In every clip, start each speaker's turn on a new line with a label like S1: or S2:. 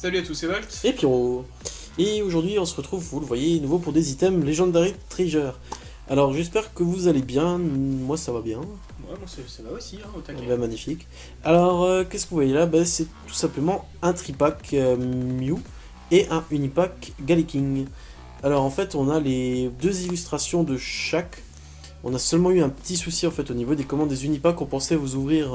S1: Salut à tous, c'est Volt.
S2: Et Pyro. Et aujourd'hui, on se retrouve, vous le voyez, nouveau pour des items Legendary Treasure. Alors, j'espère que vous allez bien. Moi, ça va bien.
S1: Ouais, moi ça va aussi, hein, au taquet.
S2: Bah, magnifique. Alors, qu'est-ce que vous voyez là? Bah, c'est tout simplement un tripack Mew et un unipack Galaking. Alors, en fait, on a les deux illustrations de chaque. On a seulement eu un petit souci en fait au niveau des commandes des unipacks. On pensait vous ouvrir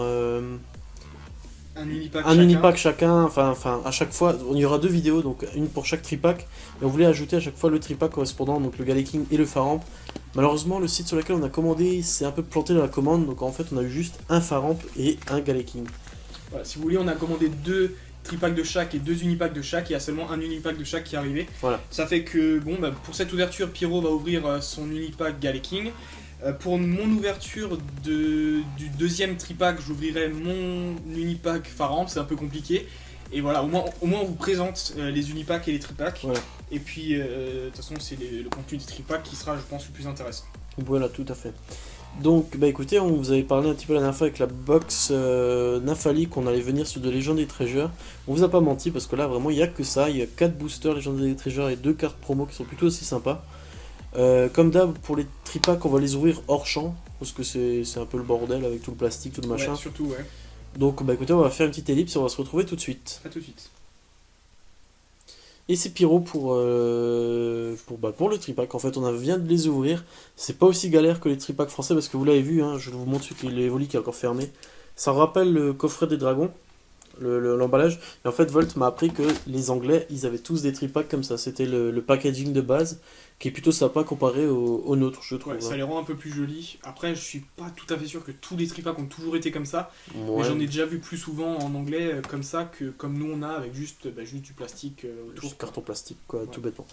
S1: Un
S2: unipack chacun, enfin à chaque fois, il y aura deux vidéos, donc une pour chaque tripack, et on voulait ajouter à chaque fois le tripack correspondant, donc le Galaking et le Faramp. Malheureusement, le site sur lequel on a commandé s'est un peu planté dans la commande, donc en fait on a eu juste un Faramp et un Galaking.
S1: Voilà, si vous voulez, on a commandé deux tripacks de chaque et deux unipacks de chaque, et il y a seulement un unipack de chaque qui est arrivé.
S2: Voilà.
S1: Ça fait que, bon, bah, pour cette ouverture, Pyro va ouvrir son unipack Galaking. Pour mon ouverture du deuxième tripack, j'ouvrirai mon unipack Faramp, c'est un peu compliqué. Et voilà, au moins on vous présente les unipacks et les tripacks.
S2: Voilà.
S1: Et puis, de toute façon, c'est le contenu des tripacks qui sera, je pense, le plus intéressant.
S2: Voilà, tout à fait. Donc, bah écoutez, on vous avait parlé un petit peu la dernière fois avec la box Nafali qu'on allait venir sur de Legendary Treasure. On vous a pas menti parce que là, vraiment, il n'y a que ça. Il y a 4 boosters Legendary Treasure et 2 cartes promo qui sont plutôt aussi sympas. Comme d'hab, pour les tripacks, on va les ouvrir hors champ parce que c'est un peu le bordel avec tout le plastique, tout le machin.
S1: Ouais, surtout, ouais.
S2: Donc, bah écoutez, on va faire une petite ellipse et on va se retrouver tout de suite.
S1: À tout de suite.
S2: Et c'est Pyro pour le tripack. En fait, on vient de les ouvrir. C'est pas aussi galère que les tripacks français parce que vous l'avez vu, hein, je vous montre celui qui est l'évoli qui est encore fermé. Ça rappelle le coffret des dragons, l'emballage. Et en fait, Volt m'a appris que les Anglais, ils avaient tous des tripacks comme ça. C'était le packaging de base qui est plutôt sympa comparé au nôtre, je trouve.
S1: Ouais, ça les rend un peu plus jolis. Après, je suis pas tout à fait sûr que tous les tripacks ont toujours été comme ça.
S2: Ouais.
S1: Mais j'en ai déjà vu plus souvent en anglais comme ça que comme nous on a avec juste du plastique autour.
S2: Juste carton plastique, quoi,
S1: Ouais.
S2: tout bêtement.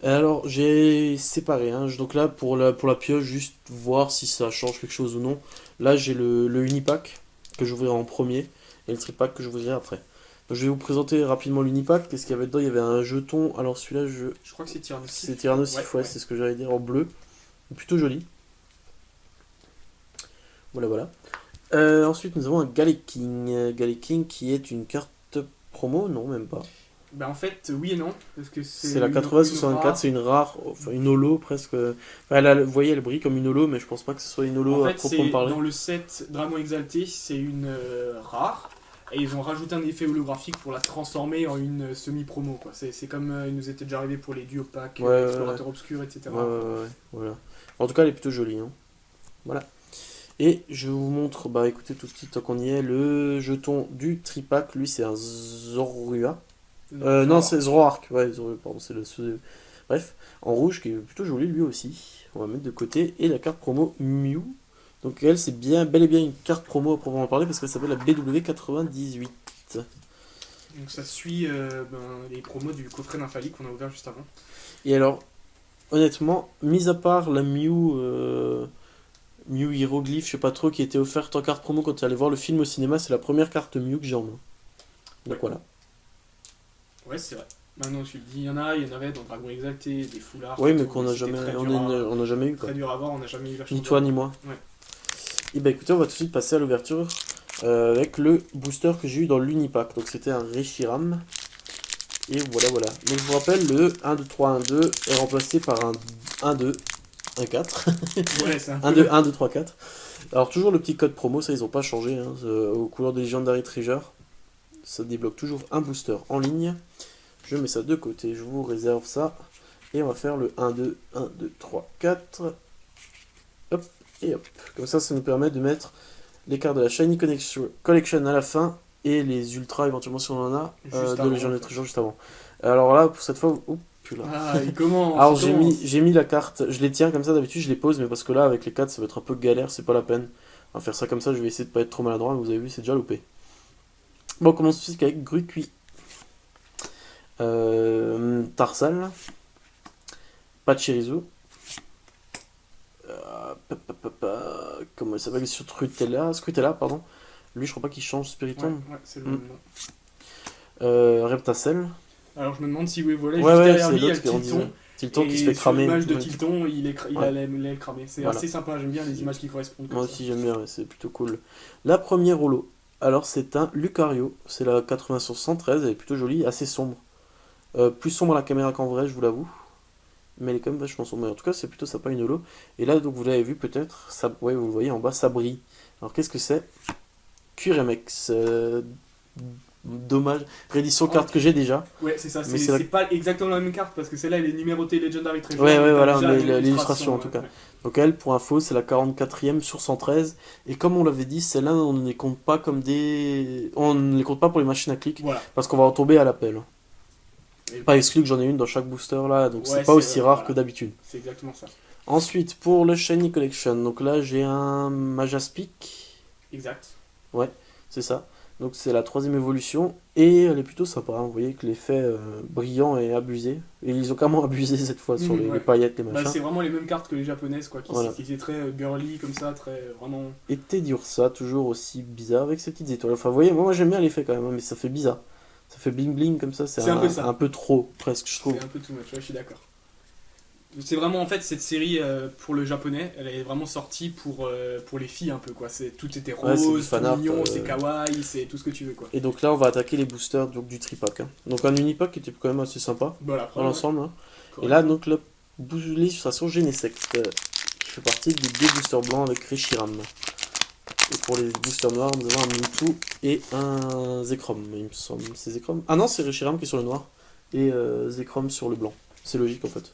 S2: Alors, j'ai séparé, hein. Donc là, pour la pioche, juste voir si ça change quelque chose ou non. Là, j'ai le unipack que j'ouvrirai en premier et le tripack que j'ouvrirai après. Donc, je vais vous présenter rapidement l'unipack. Qu'est-ce qu'il y avait dedans? Il y avait un jeton. Alors, celui-là,
S1: Je crois que c'est Tyrannosif.
S2: c'est Tyrannosif, ouais, c'est ce que j'allais dire, en bleu. Plutôt joli. Voilà, voilà. Ensuite, nous avons un Galaking. Galaking qui est une carte promo, non, même pas.
S1: Bah en fait, oui et non. Parce que
S2: C'est la
S1: une
S2: 8064,
S1: rare.
S2: c'est une rare, enfin une holo presque. Enfin, vous voyez, elle brille comme une holo, mais je pense pas que ce soit une holo
S1: En
S2: à
S1: fait,
S2: proprement
S1: c'est
S2: parler.
S1: dans le set Dragon Exalté, c'est une rare. Et ils ont rajouté un effet holographique pour la transformer en une semi-promo, quoi. C'est comme il nous était déjà arrivé pour les duo packs,
S2: Ouais,
S1: Explorateur Obscur, etc.
S2: Ouais, voilà. En tout cas, elle est plutôt jolie, hein. Voilà. Et je vous montre, bah écoutez, tout de suite, tant qu'on y est, le jeton du tripack. Lui, c'est un Zorua. Non, c'est Zoroark. Ouais, pardon, bref, en rouge, qui est plutôt joli lui aussi. On va mettre de côté. Et la carte promo Mew. Donc elle, c'est bien, bel et bien une carte promo à proprement parler parce qu'elle s'appelle la BW98.
S1: Donc ça suit les promos du coffret Nymphali qu'on a ouvert juste avant.
S2: Et alors, honnêtement, mis à part la Mew Hiéroglyphe, je sais pas trop, qui était offerte en carte promo quand tu allais voir le film au cinéma, c'est la première carte Mew que j'ai en main. Donc
S1: Ouais.
S2: voilà.
S1: Ouais, c'est vrai. Maintenant, tu le dis, il y en avait dans Dragon Exalté, des foulards.
S2: Oui,
S1: et
S2: mais
S1: tout,
S2: qu'on n'a
S1: c'était
S2: jamais,
S1: très
S2: on
S1: dur
S2: n'a jamais eu quoi.
S1: très dur à voir, on n'a jamais eu la chance.
S2: Ni
S1: de
S2: toi
S1: voir.
S2: ni moi.
S1: Ouais.
S2: Et bah écoutez, on va tout de suite passer à l'ouverture avec le booster que j'ai eu dans l'Unipack. Donc c'était un Reshiram. Et voilà, voilà. Donc je vous rappelle, le 1, 2, 3, 1, 2 est remplacé par un 1, 2, 1, 4.
S1: Ouais, c'est un
S2: 1,
S1: peu...
S2: 2, 1, 2, 3, 4. Alors toujours le petit code promo, ça ils ont pas changé, hein, aux couleurs de Legendary Treasure. Ça débloque toujours un booster en ligne. Je mets ça de côté, je vous réserve ça. Et on va faire le 1, 2, 1, 2, 3, 4. Hop, et hop. Comme ça nous permet de mettre les cartes de la Shiny Collection à la fin. Et les ultras éventuellement si on en a,
S1: Juste
S2: de
S1: avant,
S2: Legendary
S1: en fait.
S2: Treasure juste avant. Alors là, pour cette fois... Oh, putain.
S1: Ah, et comment
S2: Alors
S1: c'est comment
S2: j'ai mis la carte, je les tiens comme ça d'habitude, je les pose, mais parce que là avec les 4 ça va être un peu galère, c'est pas la peine. On va faire ça comme ça, je vais essayer de pas être trop maladroit, mais vous avez vu c'est déjà loupé. Bon, on commence tout de suite avec Grucui. Tarsal. Pachirisu. Comment il s'appelle sur Scrutella, pardon. Lui je crois pas qu'il change
S1: Ouais,
S2: Spiritomb.
S1: ouais, c'est le même nom.
S2: Reptacel.
S1: Alors je me demande si voilà,
S2: Ouais,
S1: juste
S2: ouais,
S1: derrière
S2: c'est
S1: lui, il y a
S2: l'autre
S1: le
S2: qui
S1: Tilton.
S2: Tilton qui se
S1: Et
S2: fait
S1: sur
S2: cramer.
S1: l'image de
S2: Ouais.
S1: Tilton, il
S2: Ouais.
S1: a l'aile cramée. C'est
S2: Voilà.
S1: assez sympa, j'aime bien les images qui correspondent comme
S2: Moi
S1: ça.
S2: aussi j'aime bien, ouais, c'est plutôt cool. La première holo. Alors c'est un Lucario, c'est la 80 sur 113, elle est plutôt jolie, assez sombre. Plus sombre à la caméra qu'en vrai, je vous l'avoue. Mais elle est quand même vachement sombre. Mais en tout cas, c'est plutôt sympa une holo. Et là, donc vous l'avez vu peut-être, ça, ouais, vous le voyez en bas, ça brille. Alors qu'est-ce que c'est? Curemex. Dommage. Réédition carte que j'ai déjà.
S1: Ouais, c'est ça,
S2: Mais
S1: c'est pas exactement la même carte parce que celle-là elle est numérotée Legendary Treasure.
S2: Ouais,
S1: mais t'as
S2: voilà,
S1: déjà
S2: mais l'illustration en tout cas.
S1: ouais.
S2: Donc elle, pour info, c'est la 44e sur 113. Et comme on l'avait dit, celle-là, on ne les compte pas comme des... On ne les compte pas pour les machines à clic,
S1: Voilà.
S2: parce qu'on va en tomber à l'appel.
S1: Et
S2: Pas exclu que j'en ai une dans chaque booster là, donc
S1: ouais,
S2: c'est pas aussi rare
S1: voilà.
S2: que d'habitude.
S1: C'est exactement ça.
S2: Ensuite, pour le Shiny Collection, donc là j'ai un Majaspic.
S1: Exact.
S2: Ouais, c'est ça. Donc c'est la 3e évolution et elle est plutôt sympa, hein. Vous voyez que l'effet brillant est abusé. Et ils ont carrément abusé cette fois sur les
S1: Ouais.
S2: paillettes, les
S1: Bah,
S2: machins.
S1: c'est vraiment les mêmes cartes que les japonaises, quoi, qui
S2: Voilà.
S1: étaient très girly comme ça, très vraiment.
S2: Et Teddy Ursa, toujours aussi bizarre avec ses petites étoiles. Enfin, vous voyez, moi j'aime bien l'effet quand même, hein, mais ça fait bizarre. Ça fait bling bling comme ça,
S1: C'est un peu ça.
S2: un peu trop, presque, je trouve.
S1: C'est un peu too much, ouais, je suis d'accord. C'est vraiment en fait cette série pour le japonais, elle est vraiment sortie pour les filles un peu quoi. Tout était
S2: Ouais, c'est du
S1: rose, tout
S2: fan art,
S1: mignon, c'est kawaii, c'est tout ce que tu veux quoi.
S2: Et donc là, on va attaquer les boosters donc, du tripack, hein. Donc un unipack qui était quand même assez sympa
S1: Voilà, après,
S2: dans l'ensemble, hein. Et là, donc l'illustration Genesect qui fait partie des 2 boosters blancs avec Reshiram. Et pour les boosters noirs, nous avons un Mewtwo et un Zekrom, il me semble. C'est Zekrom? Ah non, c'est Reshiram qui est sur le noir et Zekrom sur le blanc. C'est logique en fait.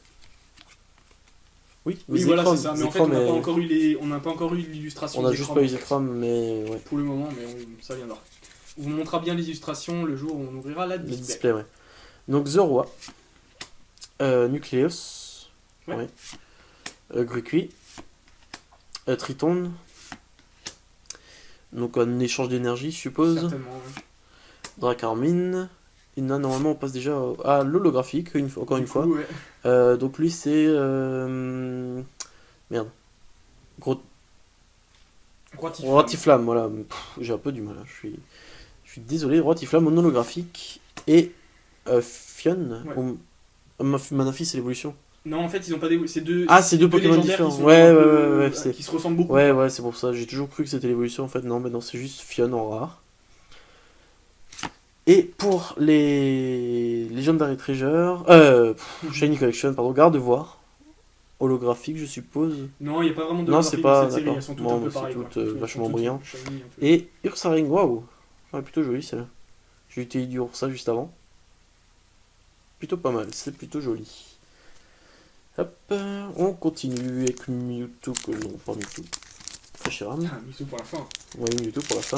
S2: Oui,
S1: oui voilà c'est ça, mais en fait on n'a
S2: Zekrom
S1: pas encore eu on n'a pas encore eu l'illustration.
S2: On a
S1: des
S2: juste
S1: Zekrom,
S2: pas eu
S1: en fait.
S2: Zekrom, mais ouais.
S1: Pour le moment, mais ça viendra. On vous montrera bien les illustrations le jour où on ouvrira la
S2: Le
S1: display.
S2: display, ouais. Donc Zorua, Nucleus,
S1: Ouais.
S2: Gruqui, Triton. Donc un échange d'énergie, je suppose.
S1: Certainement. Ouais.
S2: Dracarmine. Et là, normalement, on passe déjà à l'holographique, encore une fois.
S1: Ouais.
S2: Donc lui, c'est... Merde. Gros... Rotiflamme, voilà. J'ai un peu du mal, hein. Je suis désolé. Rotiflamme en holographique. Et Fion.
S1: Ouais.
S2: Manafi, c'est l'évolution.
S1: Non, en fait, ils ont pas des. C'est deux.
S2: Ah, c'est deux Pokémon
S1: légendaires
S2: différents.
S1: qui sont
S2: Ouais,
S1: un
S2: ouais,
S1: peu,
S2: ouais, ouais,
S1: qui se ressemblent beaucoup.
S2: Ouais,
S1: quoi.
S2: ouais, c'est pour ça. J'ai toujours cru que c'était l'évolution en fait. Non, mais non, c'est juste Fion en rare. Et pour les Legendary Treasure, Shiny Collection, pardon, Gardevoir, holographique, je suppose.
S1: Non, il n'y a pas vraiment de
S2: Non,
S1: graphique
S2: c'est pas.
S1: dans cette série.
S2: D'accord.
S1: Elles sont toutes
S2: Bon,
S1: un peu
S2: c'est
S1: pareilles.
S2: toutes,
S1: quoi.
S2: vachement
S1: Elles sont
S2: brillantes.
S1: toutes shiny, un peu.
S2: Et Ursaring, waouh! Ouais, plutôt joli celle-là. J'ai utilisé du Ursa juste avant. Plutôt pas mal, c'est plutôt joli. Hop, on continue avec Mewtwo, non, pas Mewtwo. Reshiram.
S1: Ah, Mewtwo pour la fin.
S2: Oui, Mewtwo pour la fin.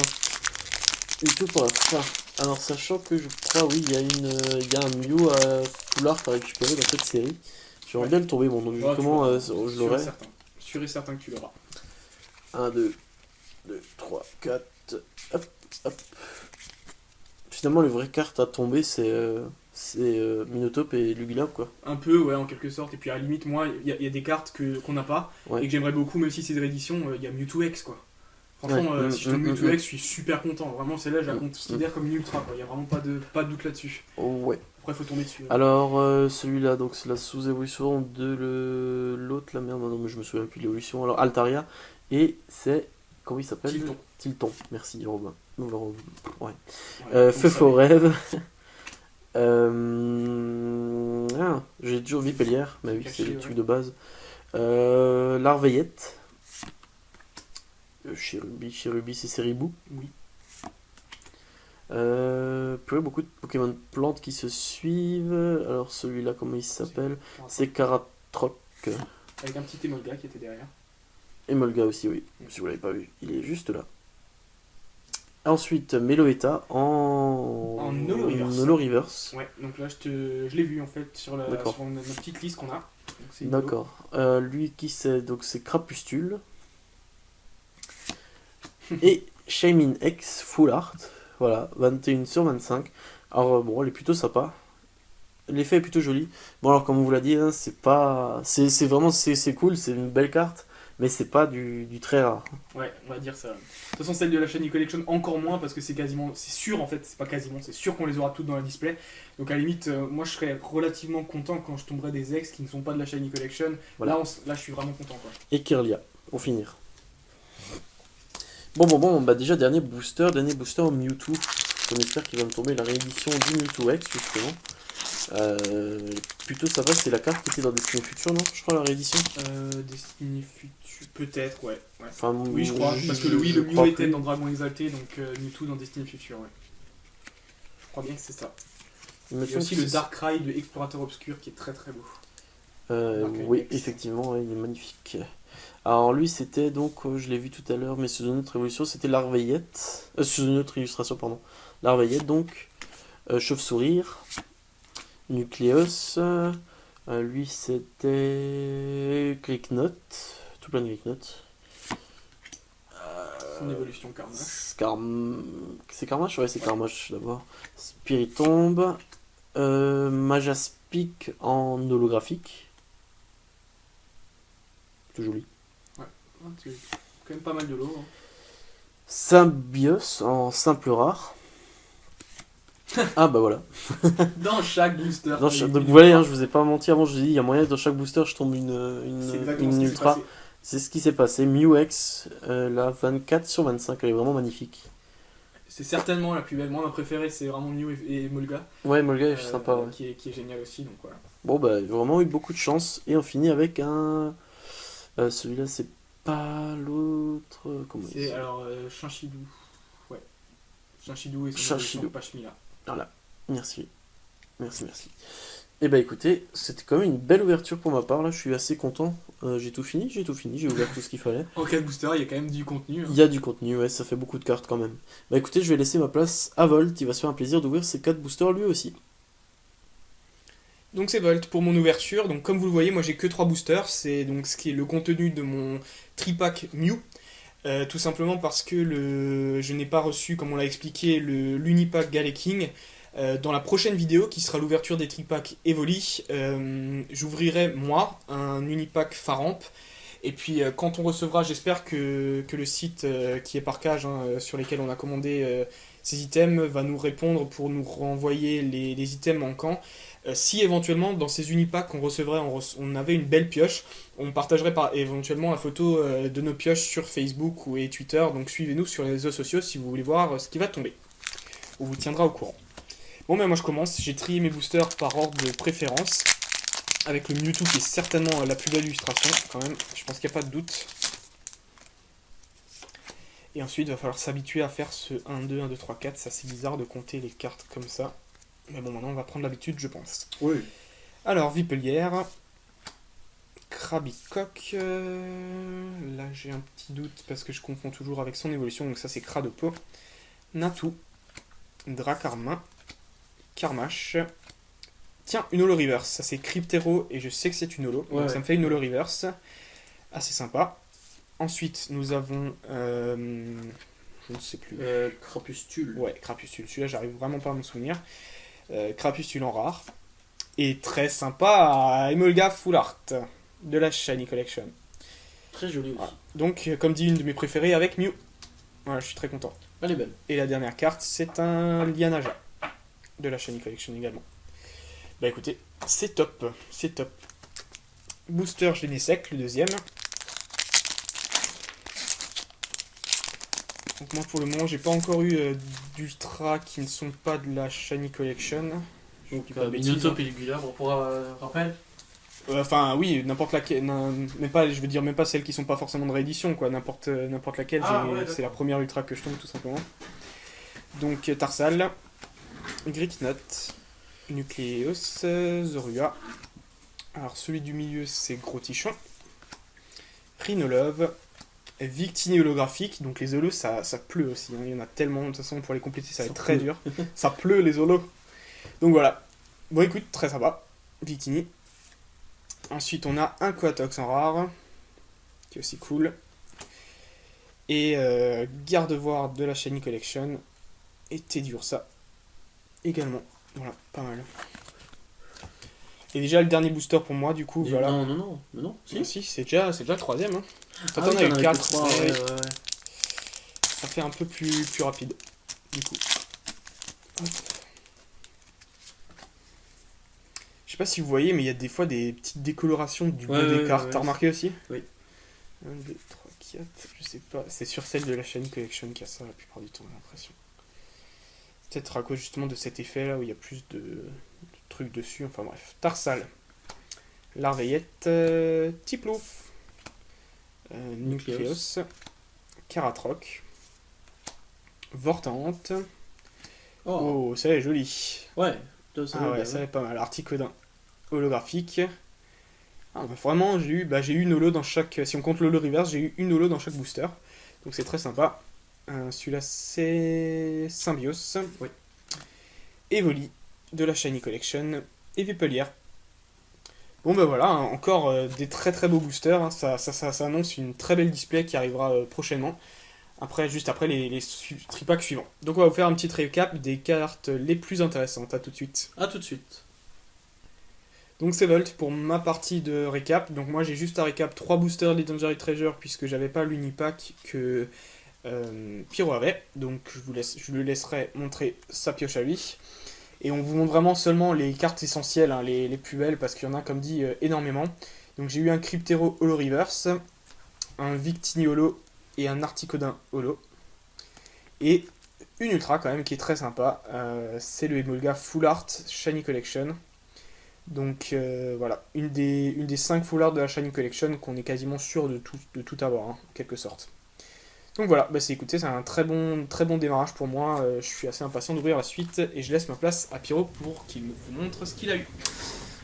S2: Mewtwo pour la fin. Alors, sachant que je crois, oui, il y a un Mew à full art à récupérer dans cette série. J'aimerais bien le tomber, bon, donc
S1: Ouais,
S2: justement, je
S1: Sûr et
S2: l'aurai.
S1: certain. Sûr et certain que tu l'auras.
S2: 1, 2, 3, 4. Hop, hop. Finalement, les vraies cartes à tomber, c'est Minotaur et Lugilob, quoi.
S1: Un peu, ouais, en quelque sorte. Et puis à la limite, moi, il y a des cartes qu'on n'a pas
S2: Ouais.
S1: et que j'aimerais beaucoup, même si c'est de réédition. Il y a Mewtwo X, quoi. Franchement,
S2: Ouais.
S1: si je tombe Mewtwo X, je suis super content. Vraiment, celle-là, je la considère comme une ultra, quoi. Il n'y a vraiment pas de doute là-dessus.
S2: Ouais.
S1: Après, il faut tomber dessus.
S2: Alors, celui-là, donc c'est la sous-évolution de l'autre, la merde, non, mais je me souviens plus de l'évolution. Alors, Altaria, et c'est. Comment il s'appelle?
S1: Tilton.
S2: Tilton, merci Robin. Ouais.
S1: Ouais,
S2: Feu
S1: ça,
S2: faux rêve. J'ai toujours Vipellière, mais oui,
S1: Caché,
S2: c'est le
S1: ouais.
S2: truc de base. Larveillette. Cherubi, c'est Seribou.
S1: Oui.
S2: Beaucoup de Pokémon plantes qui se suivent. Alors celui-là, comment il s'appelle? C'est Caratroc.
S1: Avec un petit Emolga qui était derrière.
S2: Emolga aussi, oui. Si vous l'avez pas vu, il est juste là. Ensuite, Meloetta en Holo Reverse.
S1: Ouais, donc là je l'ai vu en fait sur notre petite liste qu'on a. Donc, c'est
S2: D'accord. Lui qui c'est? Donc c'est Crapustule. Et Shaymin X Full Art. Voilà, 21 sur 25. Alors bon, elle est plutôt sympa. L'effet est plutôt joli. Bon alors comme on vous l'a dit, hein, c'est pas. C'est vraiment c'est cool, c'est une belle carte. Mais c'est pas du très rare.
S1: Ouais, on va dire ça. De toute façon, celle de la Shiny Collection, encore moins parce que c'est sûr en fait, c'est pas quasiment, c'est sûr qu'on les aura toutes dans la display. Donc à la limite, moi je serais relativement content quand je tomberai des ex qui ne sont pas de la Shiny Collection.
S2: Voilà.
S1: Là, je suis vraiment content quoi.
S2: Et Kirlia, pour finir. Bon, bah déjà, dernier booster Mewtwo. On espère qu'il va me tomber la réédition du Mewtwo X, justement. Plutôt ça va, c'est la carte qui était dans Destiny Future, non? Je crois, la réédition.
S1: Destiny Future, peut-être, ouais.
S2: Enfin,
S1: oui, je crois, parce que le Mew était dans Dragon Exalté, donc Mewtwo dans Destiny Future, ouais. Je crois bien que c'est ça. Il y a aussi le Darkrai de Explorateur Obscur qui est très très beau.
S2: Oui, effectivement, ouais, il est magnifique. Alors lui c'était donc, je l'ai vu tout à l'heure, mais sous une autre évolution, c'était l'Arveillette. Sous une autre illustration, pardon. L'Arveillette donc, Chauve-Sourire, Nucléos, lui c'était Gricknote, tout plein de Gricknote.
S1: Son évolution Carmash.
S2: C'est Carmash? Ouais, c'est Carmash d'abord. Spiritombe, Majaspic en holographique. Tout joli.
S1: C'est quand même pas mal de l'eau. Hein.
S2: Symbios en simple rare. Ah bah voilà.
S1: Dans chaque booster.
S2: Donc vous voyez, hein, je vous ai pas menti avant, je vous ai dit, il y a moyen dans chaque booster je tombe une ultra. C'est ce qui s'est passé. Mew X, la 24/25, elle est vraiment magnifique.
S1: C'est certainement la plus belle. Moi, ma préférée, c'est vraiment Mew et Molga.
S2: Ouais, Molga est sympa. Ouais.
S1: Qui est génial aussi, donc voilà.
S2: Bon bah, vraiment eu beaucoup de chance. Et on finit avec un... celui-là, c'est pas l'autre... Comment
S1: c'est alors Chinchidou. Ouais. Chinchidou et son Pashmila.
S2: Voilà, merci. Et bah écoutez, c'était quand même une belle ouverture pour ma part, là je suis assez content. J'ai tout fini, j'ai ouvert tout ce qu'il fallait.
S1: En 4 boosters, il y a quand même du contenu. Hein.
S2: Il y a du contenu, ouais, ça fait beaucoup de cartes quand même. Bah écoutez, je vais laisser ma place à Volt, il va se faire un plaisir d'ouvrir ces 4 boosters lui aussi.
S1: Donc c'est Volt pour mon ouverture. Donc comme vous le voyez, moi j'ai que 3 boosters. C'est donc ce qui est le contenu de mon tripack Mew. Tout simplement parce que je n'ai pas reçu, comme on l'a expliqué, l'Unipack Galaking. Dans la prochaine vidéo, qui sera l'ouverture des tripacks Evoli, j'ouvrirai moi un Unipack Faramp. Et puis quand on recevra, j'espère que le site qui est par cage, hein, sur lesquels on a commandé ces items, va nous répondre pour nous renvoyer les items manquants. Si éventuellement dans ces unipacks qu'on recevrait, on avait une belle pioche, on partagerait éventuellement la photo de nos pioches sur Facebook et Twitter. Donc suivez-nous sur les réseaux sociaux si vous voulez voir ce qui va tomber. On vous tiendra au courant. Bon, mais moi je commence, j'ai trié mes boosters par ordre de préférence, avec le Mewtwo qui est certainement la plus belle illustration, quand même, je pense qu'il n'y a pas de doute. Et ensuite, il va falloir s'habituer à faire ce 1, 2, 1, 2, 3, 4, c'est assez bizarre de compter les cartes comme ça. Mais bon, maintenant on va prendre l'habitude, je pense.
S2: Oui.
S1: Alors, Vipelière, Krabicock, là j'ai un petit doute parce que je confonds toujours avec son évolution, donc ça c'est Cradopo, Natu, Dracarmin, Carmash. Tiens, une holo reverse. Ça c'est Cryptero et je sais que c'est une holo. Ouais, donc ça me fait une holo reverse. Assez sympa. Ensuite, nous avons. Je ne sais plus.
S2: Crapustule.
S1: Ouais, Crapustule. Celui-là, j'arrive vraiment pas à me souvenir. Crapustule en rare. Et très sympa, Emolga Full Art de la Shiny Collection.
S2: Très joli aussi.
S1: Voilà. Donc, comme dit, une de mes préférées avec Mew. Voilà, je suis très content.
S2: Elle est belle.
S1: Et la dernière carte, c'est un Lianaja de la Shiny Collection également. Bah écoutez, c'est top, c'est top. Booster Genesect, le deuxième. Donc moi pour le moment, j'ai pas encore eu d'ultra qui ne sont pas de la Shiny Collection.
S2: Donc Mewtwo Pelugula, pour rappel.
S1: Enfin oui, n'importe laquelle, mais pas, je veux dire même pas celles qui sont pas forcément de réédition quoi, n'importe laquelle, ouais, c'est la première ultra que je tombe tout simplement. Donc Tarsal, Gricknote, Nucléos, Zorua. Alors celui du milieu c'est Gros Tichon, Rhinolove, Victini holographique, donc les holos ça pleut aussi, hein. Il y en a tellement, de toute façon pour les compléter ça va être très dur. Ça pleut les holos. Donc voilà, bon écoute, très sympa, Victini. Ensuite on a un Quatox en rare, qui est aussi cool. Et Gardevoir de la Shiny Collection, et Teddiursa également. Voilà, pas mal. Et déjà le dernier booster pour moi, du coup, voilà.
S2: Non.
S1: Si, c'est déjà le troisième. Hein.
S2: Toi, t'en as eu 4. Ouais.
S1: Ça fait un peu plus rapide, du coup. Hop. Je sais pas si vous voyez, mais il y a des fois des petites décolorations du bout des cartes. T'as remarqué aussi ?
S2: Oui.
S1: 1, 2, 3,
S2: Fiat, je sais pas. C'est sur celle de la Shiny Collection qu'il y a ça la plupart du temps, j'ai l'impression. Peut-être à cause justement de cet effet là où il y a plus de trucs dessus. Enfin bref. Tarsal. Larveillette. Tiplouf. Nucleos. Caratroc. Vortante.
S1: Oh,
S2: Oh, ça est joli.
S1: ouais.
S2: Ah ouais, ça est pas mal. Articodin holographique. Ah, bah, vraiment, j'ai eu une holo dans chaque. Si on compte l'holo reverse, j'ai eu une holo dans chaque booster. Donc c'est très sympa. Celui-là, c'est Symbios.
S1: Oui.
S2: Evoli de la Shiny Collection. Et Vipelière. Bon, bah voilà, hein, encore des très très beaux boosters. Hein. Ça annonce une très belle display qui arrivera prochainement. Juste après les tripacks suivants. Donc on va vous faire un petit récap des cartes les plus intéressantes. À tout de suite.
S1: À tout de suite.
S2: Donc c'est Volt pour ma partie de récap. Donc moi j'ai juste à récap 3 boosters Legendary Treasure puisque j'avais pas l'unipack que Pyro avait. Donc je le laisserai montrer sa pioche à lui. Et on vous montre vraiment seulement les cartes essentielles, hein, les plus belles, parce qu'il y en a comme dit énormément. Donc j'ai eu un Cryptero Holo Reverse, un Victini Holo et un Articodin Holo. Et une Ultra quand même qui est très sympa. C'est le Emolga Full Art Shiny Collection. Donc voilà, une des 5 full art de la Shiny Collection qu'on est quasiment sûr de tout avoir, hein, en quelque sorte. Donc voilà, bah écoutez, c'est un très bon démarrage pour moi. Je suis assez impatient d'ouvrir la suite et je laisse ma place à Pyro pour qu'il vous montre ce qu'il a eu.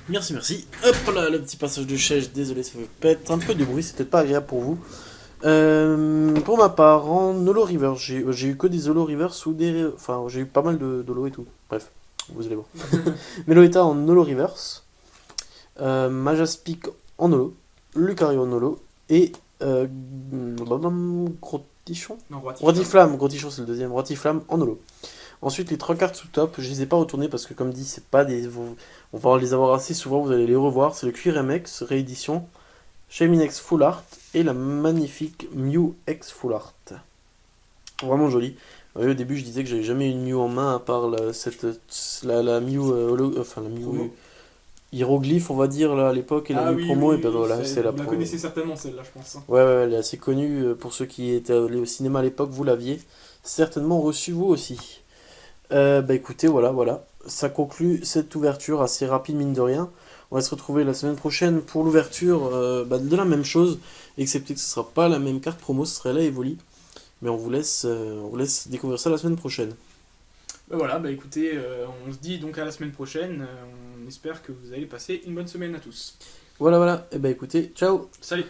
S2: Merci, merci. Hop là, le petit passage de chaise, désolé, ça fait peut-être un peu de bruit, c'est peut-être pas agréable pour vous. Pour ma part, en Holo Reverse, j'ai eu que des Holo Reverse ou des. Enfin, j'ai eu pas mal d'Holo et tout. Bref, vous allez voir. Meloetta en Holo Reverse, Majaspic en Holo, Lucario en Holo et Grotichon.
S1: Non,
S2: Rotiflamme, Grotichon c'est le deuxième, Rotiflamme en Holo. Ensuite, les 3 cartes sous top, je les ai pas retournées parce que, comme dit, c'est pas des. On va les avoir assez souvent, vous allez les revoir. C'est le QRMX réédition, Shayminex Full Art et la magnifique Mew X Full Art. Vraiment joli. Au début, je disais que j'avais jamais eu une Mew en main à part la Mew enfin la Mew
S1: Promo.
S2: hiéroglyphe, on va dire là à l'époque, et la Mew promo. Et ben voilà, c'est la
S1: Vous la
S2: promo.
S1: connaissez certainement celle-là, je pense. Hein.
S2: Ouais, elle est assez connue. Pour ceux qui étaient allés au cinéma à l'époque, vous l'aviez certainement reçu vous aussi. Bah écoutez, voilà. Ça conclut cette ouverture assez rapide, mine de rien. On va se retrouver la semaine prochaine pour l'ouverture de la même chose, excepté que ce sera pas la même carte promo, ce serait la Evoli. Mais on vous laisse découvrir ça la semaine prochaine.
S1: Bah voilà, bah écoutez, on se dit donc à la semaine prochaine. On espère que vous allez passer une bonne semaine à tous.
S2: Voilà. Et bah écoutez, ciao!
S1: Salut!